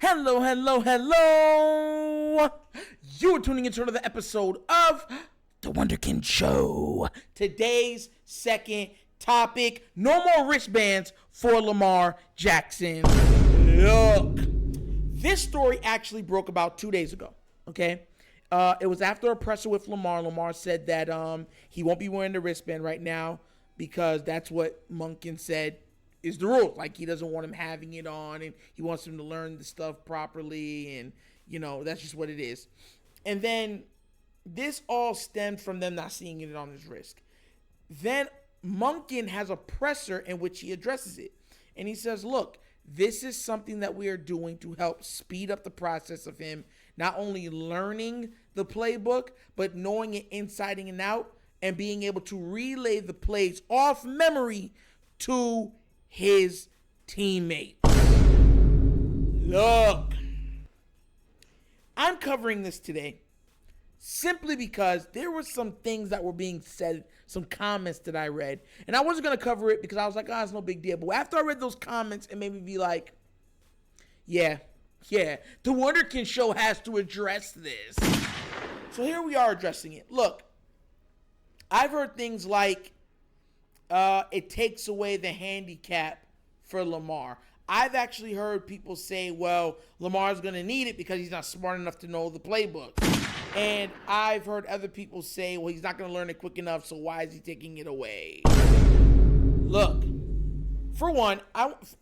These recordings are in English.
Hello, hello, hello. You're tuning into another episode of The Wunderkind Show. Today's second topic, no more wristbands for Lamar Jackson. Look, this story actually broke about 2 days ago, okay? It was after a presser with Lamar. Lamar said that he won't be wearing the wristband right now because that's what Monken said is the rule. Like, he doesn't want him having it on, and he wants him to learn the stuff properly, and, you know, that's just what it is. And then this all stemmed from them not seeing it on his wrist. Then Monken has a presser in which he addresses it. And he says, look, this is something that we are doing to help speed up the process of him not only learning the playbook, but knowing it inside and out and being able to relay the plays off memory to his teammates. Look, I'm covering this today simply because there were some things that were being said, some comments that I read, and I wasn't going to cover it because I was like, oh, it's no big deal. But after I read those comments, it made me be like, yeah, the Wunderkind Show has to address this. So here we are addressing it. Look, I've heard things like, it takes away the handicap for Lamar. I've actually heard people say, well, Lamar's going to need it because he's not smart enough to know the playbook. And I've heard other people say, well, he's not going to learn it quick enough, so why is he taking it away? Look, for one,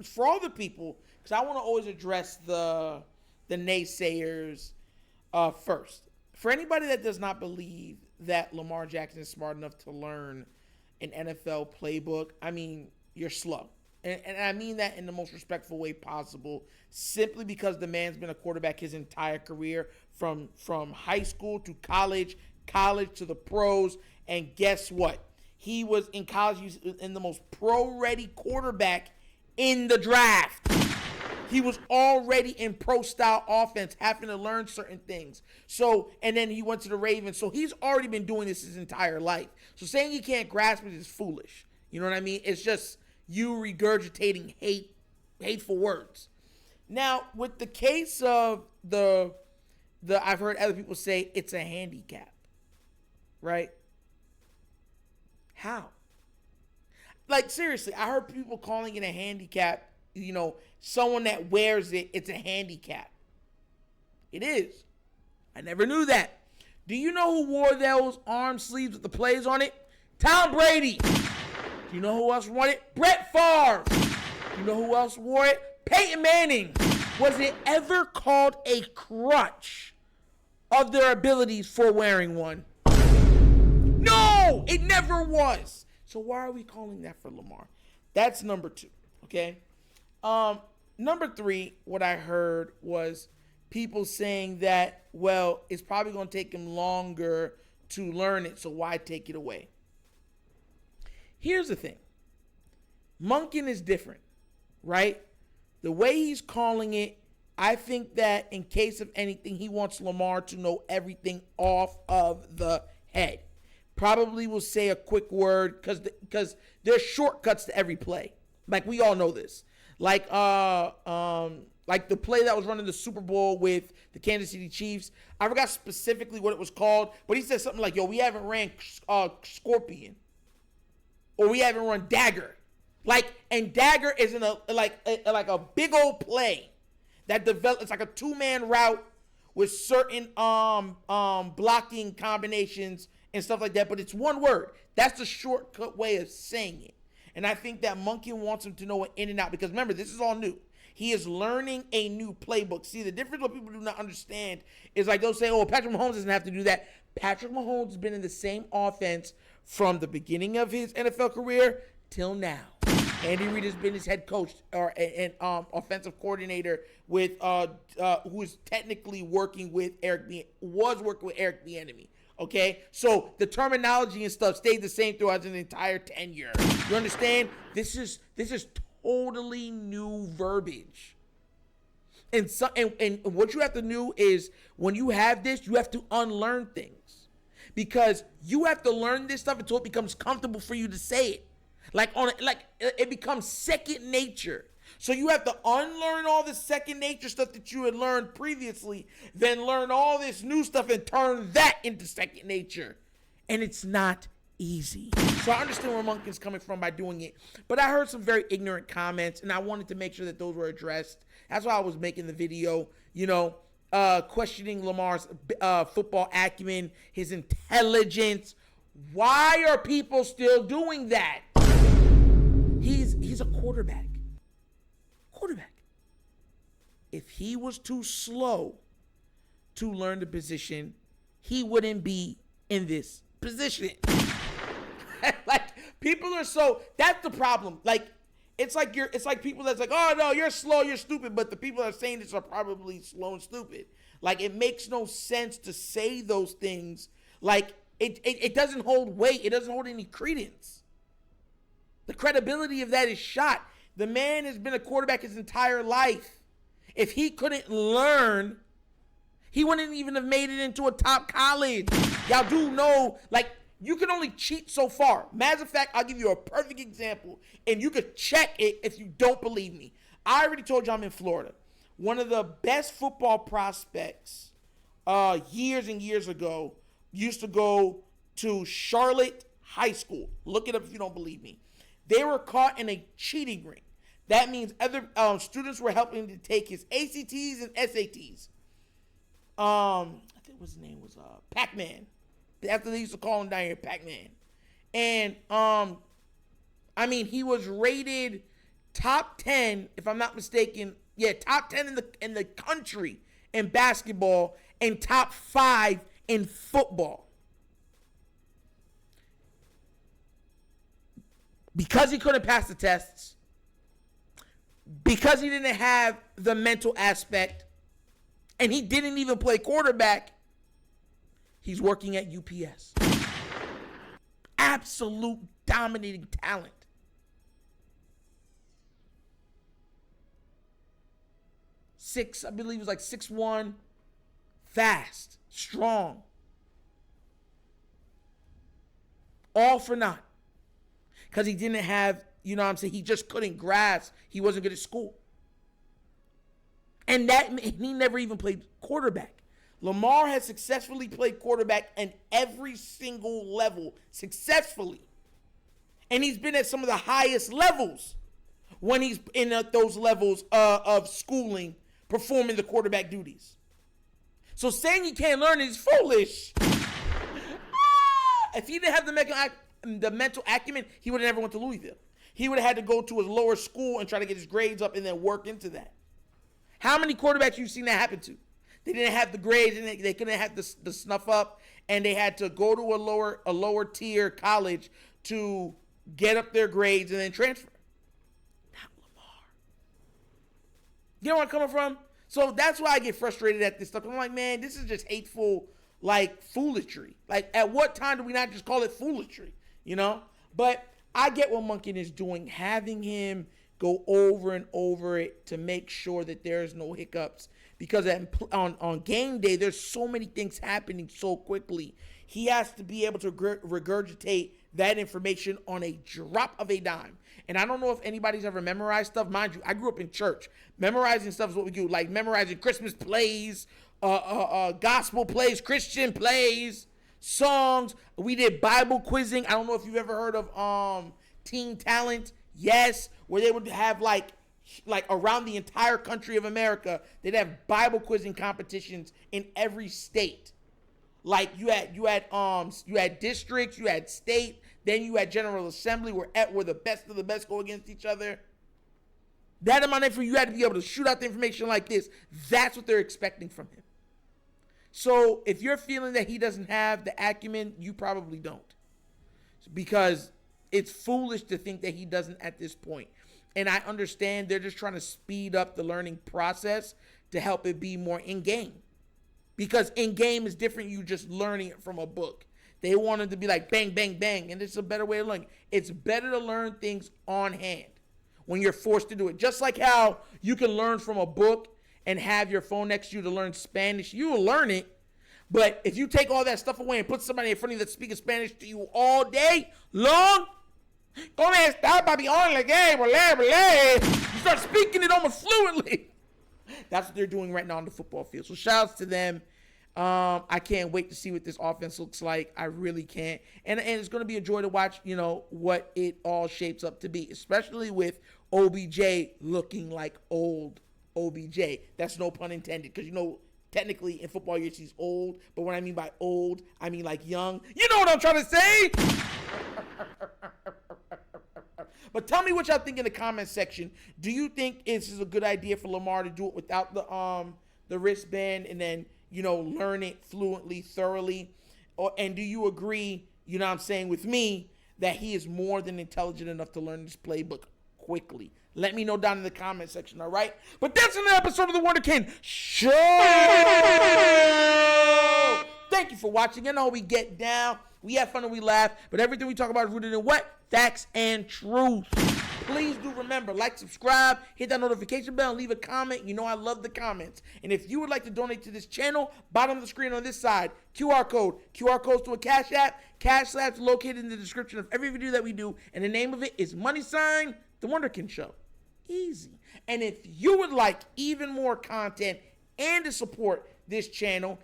for all the people, because I want to always address the naysayers first. For anybody that does not believe that Lamar Jackson is smart enough to learn an NFL playbook, I mean, you're slow. And I mean that in the most respectful way possible, simply because the man's been a quarterback his entire career, from high school to college to the pros. And guess what? He was in college, he was in the most pro-ready quarterback in the draft. He was already in pro-style offense, having to learn certain things. So, and then he went to the Ravens. So he's already been doing this his entire life. So saying he can't grasp it is foolish. You know what I mean? It's just you regurgitating hateful words. Now, with the case of the I've heard other people say it's a handicap, right? How? Like, seriously, I heard people calling it a handicap. You know, someone that wears it, it's a handicap. It is. I never knew that. Do you know who wore those arm sleeves with the plays on it? Tom Brady. Do you know who else wore it? Brett Favre. Do you know who else wore it? Peyton Manning. Was it ever called a crutch of their abilities for wearing one? No, it never was. So why are we calling that for Lamar? That's number two, okay? Number three, what I heard was people saying that, well, it's probably going to take him longer to learn it, so why take it away? Here's the thing. Monken is different, right? The way he's calling it, I think that in case of anything, he wants Lamar to know everything off of the head. Probably will say a quick word because there's shortcuts to every play. Like, we all know this. Like the play that was running the Super Bowl with the Kansas City Chiefs. I forgot specifically what it was called, but he said something like, yo, we haven't ran Scorpion. Or we haven't run Dagger. Like, and Dagger is in like a big old play that develops. It's like a two-man route with certain blocking combinations and stuff like that, but it's one word. That's the shortcut way of saying it. And I think that Monken wants him to know it in and out, because remember, this is all new. He is learning a new playbook. See, the difference what people do not understand is, like, they'll say, oh, Patrick Mahomes doesn't have to do that. Patrick Mahomes has been in the same offense from the beginning of his NFL career till now. Andy Reid has been his head coach and offensive coordinator with who is technically working with Eric Bieniemy. Okay, so the terminology and stuff stayed the same throughout an entire tenure. You understand? This is totally new verbiage. And what you have to do is, when you have this, you have to unlearn things, because you have to learn this stuff until it becomes comfortable for you to say it. Like it becomes second nature. So you have to unlearn all the second nature stuff that you had learned previously, then learn all this new stuff and turn that into second nature. And it's not easy. So I understand where Monken's coming from by doing it. But I heard some very ignorant comments, and I wanted to make sure that those were addressed. That's why I was making the video, questioning Lamar's football acumen, his intelligence. Why are people still doing that? He's a quarterback. If he was too slow to learn the position, he wouldn't be in this position. Like, people are so, that's the problem. Like, it's like people that's like, oh no, you're slow, you're stupid, but the people that are saying this are probably slow and stupid. Like, it makes no sense to say those things. Like, it doesn't hold weight. It doesn't hold any credence. The credibility of that is shot. The man has been a quarterback his entire life. If he couldn't learn, he wouldn't even have made it into a top college. Y'all do know, like, you can only cheat so far. Matter of fact, I'll give you a perfect example, and you could check it if you don't believe me. I already told you I'm in Florida. One of the best football prospects years and years ago used to go to Charlotte High School. Look it up if you don't believe me. They were caught in a cheating ring. That means other students were helping to take his ACTs and SATs. I think his name was Pac-Man. After they used to call him down here, Pac-Man. And he was rated top 10, if I'm not mistaken. Yeah, top 10 in the country in basketball and top 5 in football. Because he couldn't pass the tests, because he didn't have the mental aspect, and he didn't even play quarterback, he's working at UPS. Absolute dominating talent. I believe it was like 6'1", fast, strong. All for naught. Because he didn't have, he just couldn't grasp. He wasn't good at school. And he never even played quarterback. Lamar has successfully played quarterback in every single level, successfully. And he's been at some of the highest levels when he's in those levels of schooling, performing the quarterback duties. So saying he can't learn is foolish. If he didn't have the mental acumen, he would have never went to Louisville. He would have had to go to a lower school and try to get his grades up and then work into that. How many quarterbacks you've seen that happen to? They didn't have the grades and they couldn't have the snuff up, and they had to go to a lower tier college to get up their grades and then transfer. Not Lamar. You know where I'm coming from? So that's why I get frustrated at this stuff. I'm like, man, this is just hateful, like, foolery. Like, at what time do we not just call it foolery? But I get what Monken is doing, having him go over and over it to make sure that there's no hiccups. Because on game day, there's so many things happening so quickly. He has to be able to regurgitate that information on a drop of a dime. And I don't know if anybody's ever memorized stuff. Mind you, I grew up in church. Memorizing stuff is what we do, like memorizing Christmas plays, gospel plays, Christian plays, songs. We did Bible quizzing. I don't know if you've ever heard of Teen Talent. Yes, where they would have like around the entire country of America, they'd have Bible quizzing competitions in every state. Like you had districts, you had state, then you had General Assembly where the best of the best go against each other. That amount of information, you had to be able to shoot out the information like this. That's what they're expecting from him. So if you're feeling that he doesn't have the acumen, you probably don't. Because it's foolish to think that he doesn't at this point. And I understand they're just trying to speed up the learning process to help it be more in-game. Because in-game is different, you just learning it from a book. They want it to be like bang, bang, bang, and it's a better way of learning. It's better to learn things on hand when you're forced to do it. Just like how you can learn from a book and have your phone next to you to learn Spanish. You will learn it, but if you take all that stuff away and put somebody in front of you that's speaking Spanish to you all day long, Come está, papi, only gay, you start speaking it almost fluently. That's what they're doing right now on the football field. So shout outs to them. I can't wait to see what this offense looks like. I really can't. And it's going to be a joy to watch, what it all shapes up to be, especially with OBJ looking like old OBJ. That's no pun intended, because, technically in football years he's old. But what I mean by old, I mean like young. You know what I'm trying to say? But tell me what y'all think in the comment section. Do you think this is a good idea for Lamar to do it without the wristband and then, learn it fluently, thoroughly? And do you agree, with me, that he is more than intelligent enough to learn this playbook quickly? Let me know down in the comment section, all right? But that's another episode of The Wunderkind Show. Thank you for watching. I know we get down, we have fun and we laugh, but everything we talk about is rooted in what? Facts and truth. Please do remember, like, subscribe, hit that notification bell, and leave a comment. I love the comments. And if you would like to donate to this channel, bottom of the screen on this side, QR codes to a Cash App. Cash App's located in the description of every video that we do, and the name of it is $, The Wunderkind Show. Easy. And if you would like even more content and to support this channel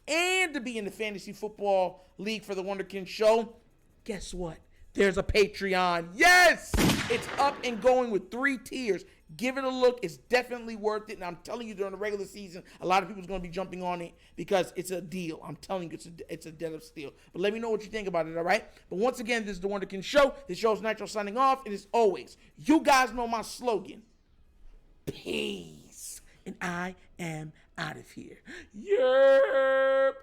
and to be in the Fantasy Football League for The Wunderkind Show, guess what? There's a Patreon. Yes! It's up and going with 3 tiers. Give it a look. It's definitely worth it. And I'm telling you, during the regular season, a lot of people's going to be jumping on it because it's a deal. I'm telling you, it's a dead of steal. But let me know what you think about it, all right? But once again, this is The Wunderkind Show. This show's Nitro signing off. And as always, you guys know my slogan. Peace. And I am out of here. Yerp.